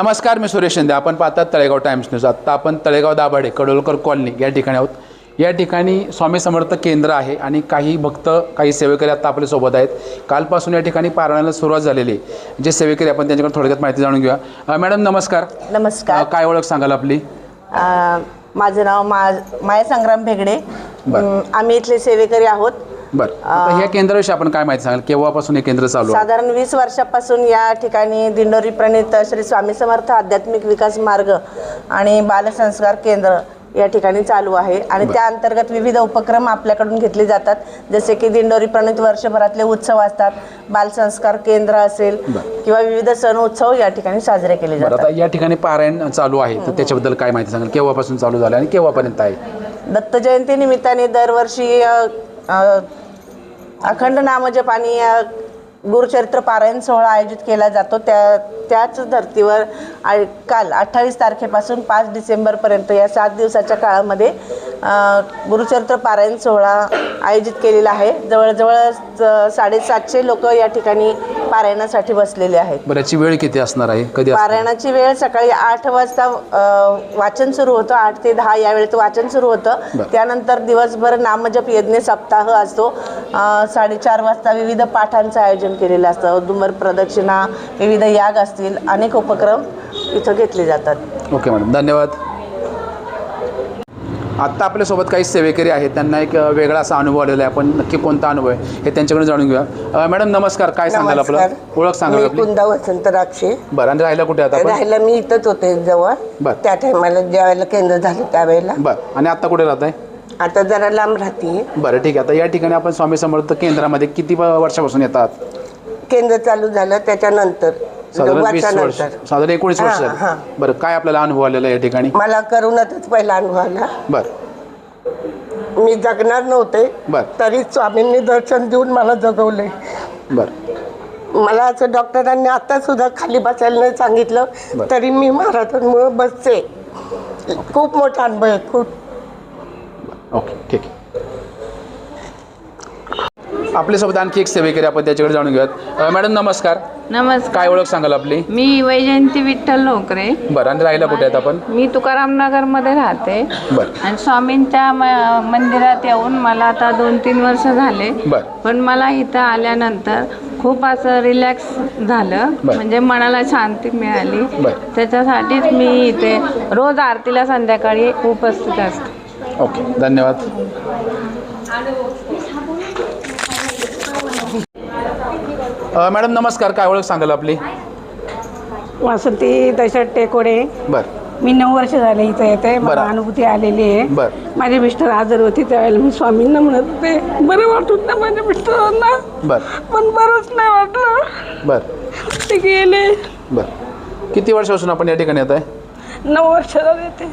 नमस्कार, मी सुरेश शिंदे. आपण पाहतात तळेगाव टाइम्स न्यूज. आत्ता आपण तळेगाव दाभाडे कडोलकर कॉलनी या ठिकाणी आहोत. या ठिकाणी स्वामी समर्थ केंद्र आहे आणि काही भक्त, काही सेवेकरी आता आपल्यासोबत आहेत. कालपासून या ठिकाणी पारायणाला सुरुवात झालेली आहे. जे सेवेकरी आपण त्यांच्याकडे थोडक्यात माहिती जाणून घेऊया. मॅडम नमस्कार. नमस्कार. काय ओळख सांगाल आपली? माझं नाव माया संग्राम भेगडे. आम्ही इथले सेवेकरी आहोत. बरं, आता ह्या केंद्राविषयी आपण काय माहिती सांगाल? केव्हापासून हे केंद्र चालू आहे? साधारण 20 वर्षापासून या ठिकाणी दिंडोरी प्रणित श्री स्वामी समर्थ आध्यात्मिक विकास मार्ग आणि बालसंस्कार केंद्र या ठिकाणी चालू आहे आणि त्या अंतर्गत विविध उपक्रम आपल्याकडून घेतले जातात. जसे की दिंडोरी प्रणित वर्षभरातले उत्सव असतात, बालसंस्कार केंद्र असेल किंवा विविध सण उत्सव या ठिकाणी साजरे केले जातात. आता या ठिकाणी पारायण चालू आहे, तर त्याच्याबद्दल काय माहिती सांगाल? केव्हापासून चालू झालं आणि केव्हापर्यंत आहे? दत्त जयंती निमित्ताने दरवर्षी अखंड नामजप आणि गुरुचरित्र पारायण सोहळा आयोजित केला जातो. त्याच धर्तीवर काल 28 तारखेपासून 5 डिसेंबरपर्यंत या 7 दिवसाच्या काळामध्ये गुरुचरित्र पारायण सोहळा आयोजित केलेला आहे. जवळजवळ 750 लोक या ठिकाणी पारायणासाठी बसलेले आहेत. बऱ्याची वेळ किती असणार आहे? कधी पारायणाची वेळ सकाळी 8 वाजता वाचन सुरू होतं. 8 ते 10 या वेळेत वाचन सुरू होतं. त्यानंतर दिवसभर नामजप यज्ञ सप्ताह असतो. 4:30 वाजता विविध पाठांचं आयोजन केलेलं असतं. औदुंबर प्रदक्षिणा, विविध याग असतील, अनेक उपक्रम इथं घेतले जातात. ओके मॅडम, धन्यवाद. आत्ता आपल्यासोबत काही सेवेकरी आहेत, त्यांना एक वेगळा असा अनुभव आलेला आहे. आपण नक्की कोणता अनुभव आहे हे त्यांच्याकडे जाणून घेऊया. मॅडम नमस्कार. काय सांगाल आपलं? ओळख सांगा आपली. कुंदा वसंत राक्षे. बरं, आणि राहायला कुठे आता? राहायला मी इथंच होते जवळ. त्या टायमाला ज्यावेळेला केंद्र झालं त्यावेळेला. बरं, आणि आता कुठे राहत आहे? आता जरा लांब राहते. बरं, ठीक आहे. आता या ठिकाणी आपण स्वामी समर्थ केंद्रामध्ये किती वर्षापासून येतात? केंद्र चालू झालं त्याच्यानंतर साधारण 20 वर्ष, साधारण 19 वर्ष झाली. बरं, काय आपल्याला अनुभव आलेला आहे या ठिकाणी? मला करोनातच पहिला अनुभव आला. बरं, मी जगणार नव्हते, तरी स्वामींनी दर्शन देऊन मला जगवले. बरं, मला असं डॉक्टरांनी आता सुद्धा खाली बसायला नाही सांगितलं, तरी मी महाराजांमुळे बसते. खूप मोठा अनुभव आहे. खूप. ओके, ठीक आहे. आपल्यासोबत आणखी एक सेवेकरी आपण त्याच्याकडे जाणून घेऊयात. मॅडम नमस्कार. नमस्कार. काय ओळख सांगाल आपली? मी वैजयंती विठ्ठल नोकरे. बरं, आणि राहायला कुठे आहेत आपण? मी तुकाराम नगरमध्ये राहते. बरं, आणि स्वामींच्या मंदिरात येऊन मला आता 2-3 वर्ष झाले. बरं, पण मला इथं आल्यानंतर खूप असं रिलॅक्स झालं, म्हणजे मनाला शांती मिळाली. त्याच्यासाठीच मी इथे रोज आरतीला संध्याकाळी उपस्थित असते. ओके, धन्यवाद. मॅडम नमस्कार. काय ओळख सांगाल आपली? वासंती दशरथ टेकोडे. बरं, मी 9 वर्ष झाले इथं येते. मला अनुभूती आलेली आहे. बरं, माझे मिस्टर हजर होते त्यावेळेला मी स्वामींना म्हणत होते बरं वाटत ना माझ्या मिस्टरांना. बरं, पण बरंच नाही वाटलं. बरं, ते गेले. बरं. किती वर्षापासून आपण या ठिकाणी येत आहे? 9 वर्ष झाले ते.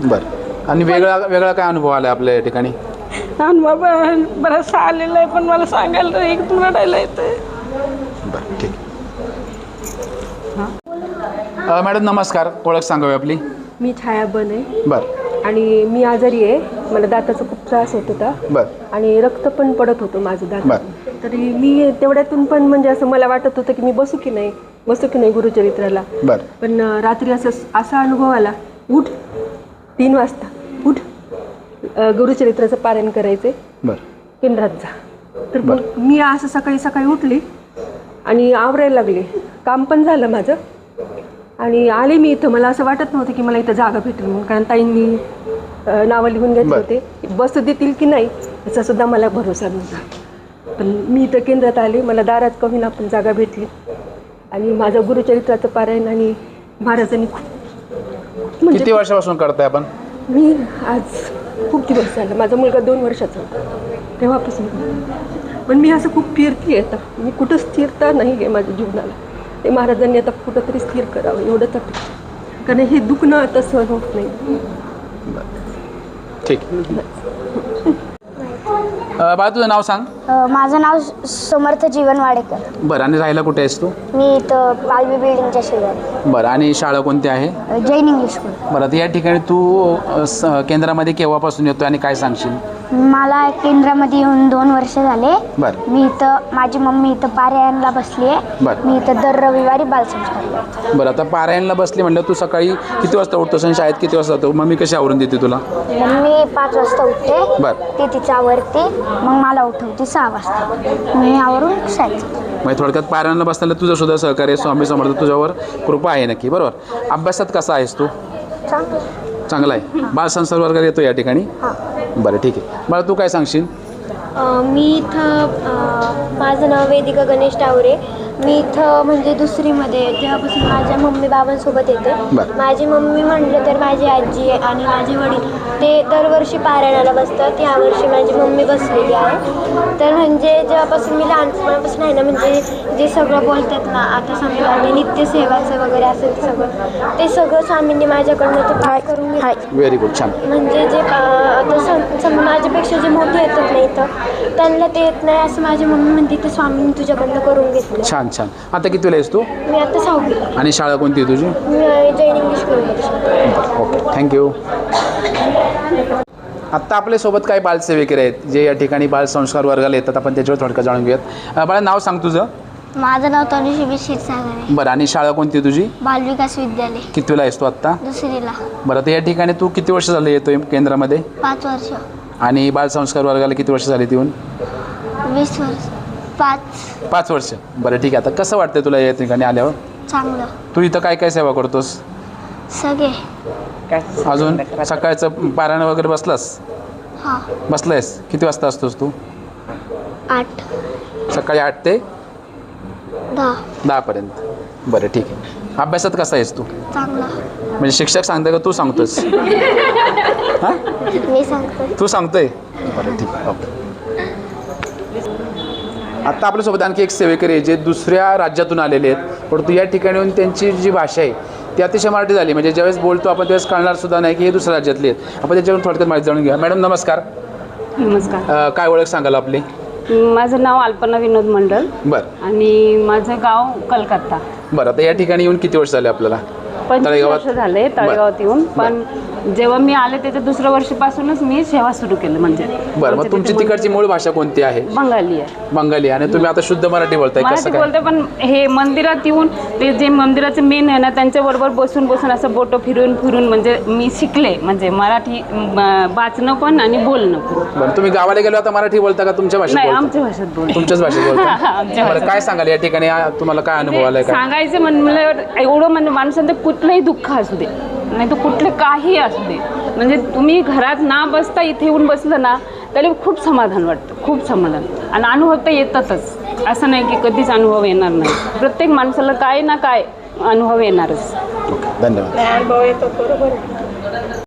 बरं, आणि वेगळा काय अनुभव आला आपल्या या ठिकाणी? अनुभव बराचसा आलेला आहे, पण मला सांगायला एक रडायला येते. बरं, ठीक. मॅडम नमस्कार. ओळख सांगावी आपली? मी छाया बने. बरं, आणि मी आजारी आहे. मला दाताचा खूप त्रास होत होता. बरं, आणि रक्त पण पडत होतं माझं दात. तरी मी तेवढ्यातून पण म्हणजे असं मला वाटत होतं की मी बसू की नाही गुरुचरित्राला. बरं, पण रात्री असा अनुभव आला, उठ 3 वाजता उठ, गुरुचरित्राचं पारायण करायचे, बरं, केंद्रात जा. तर मग मी असं सकाळी उठली आणि आवरायला लागले. काम पण झालं माझं आणि आले मी इथं. मला असं वाटत नव्हतं की मला इथं जागा भेटेल म्हणून, कारण ताईंनी नावं लिहून घेतले होते. बस देतील की नाही याचा सुद्धा मला भरोसा नव्हता. पण मी इथं केंद्रात आले, मला दारात कमी ना पण जागा भेटली आणि माझं गुरुचरित्राचं पारायण आणि महाराजांनी खूप म्हणजे. किती वर्षापासून करताय आपण? मी आज खूप दिवस झालं. माझा मुलगा 2 वर्षाचा होता तेव्हापासून. पण मी असं खूप फिरते आता. मी कुठं स्थिरता नाही आहे माझ्या जीवनाला. ते महाराजांनी आता कुठंतरी स्थिर करावं एवढंच वाटतं, कारण हे दुखणं आता सहन होत नाही. ठीक. बा तुझं नाव सांग. माझं नाव समर्थ जीवन वाडेकर. बरं, आणि राहायला कुठे आहेस तू? मी इथं पालवी बिल्डिंगच्या शेजारी. बरं, आणि शाळा कोणती आहे? Jain English school. बरं, या ठिकाणी तू केंद्रामध्ये केव्हापासून येतो आणि काय सांगशील? मला केंद्रामध्ये येऊन 2 वर्ष झाले. बरं मी इथं माझी मम्मी इथं पारायणला बसली आहे. बरं. मी इथं दर रविवारी बालसंस्कार करते. बरं. आता पारायणला बसली म्हणलं, तू सकाळी किती वाजता उठतोस आणि शाळेत किती वाजता जातो? मम्मी कशी आवरून देते तुला? मम्मी 5 वाजता उठते. बरं. ती तिचं आवरते, मग मला उठवते 6 वाजता. मी आवरून शाळेत जाते. म्हणजे थोडक्यात पारायणला बसताना तुझं सुद्धा सहकार्य स्वामी समर्थ तुझ्यावर कृपा आहे नक्की, बरोबर. अभ्यासात कसा आहेस तू? चांगला आहे. बालसंस्कार वगैरे येतो या ठिकाणी? बरं ठीक आहे. मला तू काय सांगशील? मी इथं माझं नाव वेदिका गणेश टावरे. मी इथं म्हणजे 2रीमध्ये जेव्हापासून माझ्या मम्मी बाबांसोबत येते. बरं. माझी मम्मी म्हटलं तर माझी आजी आणि माझे वडील ते दरवर्षी पारायणाला बसतात. यावर्षी माझी मम्मी बसलेली आहे. तर म्हणजे जेव्हापासून मी लहानपणापासून आहे ना, म्हणजे जे सगळं बोलतात ना, आता समजा आणि नित्यसेवाचं वगैरे असेल सगळं, ते सगळं स्वामींनी माझ्याकडनं ते पाठ करून घेतलं. व्हेरी गुड, छान. म्हणजे जे आता समजा माझ्यापेक्षा जे मोठे येतात नाही तर त्यांना ते येत नाही असं माझी मम्मी म्हणते, ते स्वामींनी तुझ्याकडनं करून घेतलं. छान छान. आता कितीला आहेस तू? मी आता 6वी. आणि शाळा कोणती आहे तुझी? मी जैन इंग्लिश स्कूलमध्ये. Okay, thank you. आत्ता आपल्यासोबत काही बालसेवेकरी आहेत जे या ठिकाणी बालसंस्कार वर्गाला येतात. आपण त्याच्यावर थोडक्यात जाणून घेऊयात. मला नाव सांग तुझं. माझं नाव तनुषी क्षीरसागर आहे. बरं. आणि शाळा कोणती आहे तुझी? बालविकास विद्यालय कितवीला आहेस तू आत्ता? 2रीला. बरं. तर या ठिकाणी तू किती वर्ष झाले येतोय केंद्रामध्ये? 5 वर्ष. आणि बालसंस्कार वर्गाला किती वर्ष झाली येऊन? 20 वर्ष. 5 वर्ष. बरं ठीक आहे. आता कसं वाटतं तुला या ठिकाणी आल्यावर? चांगलं. तू इथं काय काय सेवा करतोस? सगळे. अजून सकाळचं पारायण वगैरे बसलास? हां. बसलायस? किती वाजता असतोस तू? 8. सकाळी 8 ते 10. पर्यंत. बरं ठीक आहे. अभ्यासात कसा आहेस तू? चांगलं. म्हणजे शिक्षक सांगते का तू सांगतोस? हां, मी सांगतो. तू सांगतोय? बरं ठीक आहे. ओके. आत्ता आपल्यासोबत आणखी एक सेवेकरी आहे जे दुसऱ्या राज्यातून आलेले आहेत, परंतु या ठिकाणी येऊन त्यांची जी भाषा आहे ती अतिशय मराठी झाली. म्हणजे ज्यावेळेस बोलतो आपण त्यावेळेस कळणार सुद्धा नाही की हे दुसऱ्या राज्यातले आहेत. आपण त्याच्यावरून थोडक्यात माहिती जाणून घ्या. मॅडम नमस्कार. नमस्कार. काय ओळख सांगाल आपली? माझं नाव अल्पना विनोद मंडल बरं आणि माझं गाव कलकत्ता. बरं. आता या ठिकाणी येऊन किती वर्ष झाले आपल्याला? 25 वर्ष झाले तळेगावात येऊन. पण जेव्हा मी आले त्याच्या 2ऱ्या वर्षीपासूनच मी सेवा सुरू केली. म्हणजे बरं. मग तुमची तिकडची मूळ भाषा कोणती आहे? बंगाली आहे. बंगाली. आणि तुम्ही आता शुद्ध मराठी बोलताय, कसं मराठी काय? बोलते, पण हे मंदिरात येऊन ते जे मंदिराचे मेन आहे ना त्यांच्याबरोबर बसून बसून असं बोटं फिरून फिरून म्हणजे मी शिकले. म्हणजे मराठी वाचणं पण आणि बोलणं पण. बरं. तुम्ही गावाला गेलो आता मराठी बोलता का तुमच्या भाषेत नाही, बोलता? आमच्या भाषेत बोलतो. तुमच्याच भाषेत बोलता? आमच्या बरं. भाषेत. काय सांगाल या ठिकाणी तुम्हाला काय अनुभव आलाय का? सांगायचं म्हणलं एवढं म्हणजे माणसांचं कुठलंही दुःख असू दे, नाही तर कुठले काही असू दे, म्हणजे तुम्ही घरात ना बसता इथे येऊन बसलं ना तरी खूप समाधान वाटतं. खूप समाधान. आणि अनुभव तर येतातच. असं नाही की कधीच अनुभव येणार नाही. प्रत्येक माणसाला काय ना काय अनुभव येणारच. धन्यवाद. अनुभव येतो. बरोबर.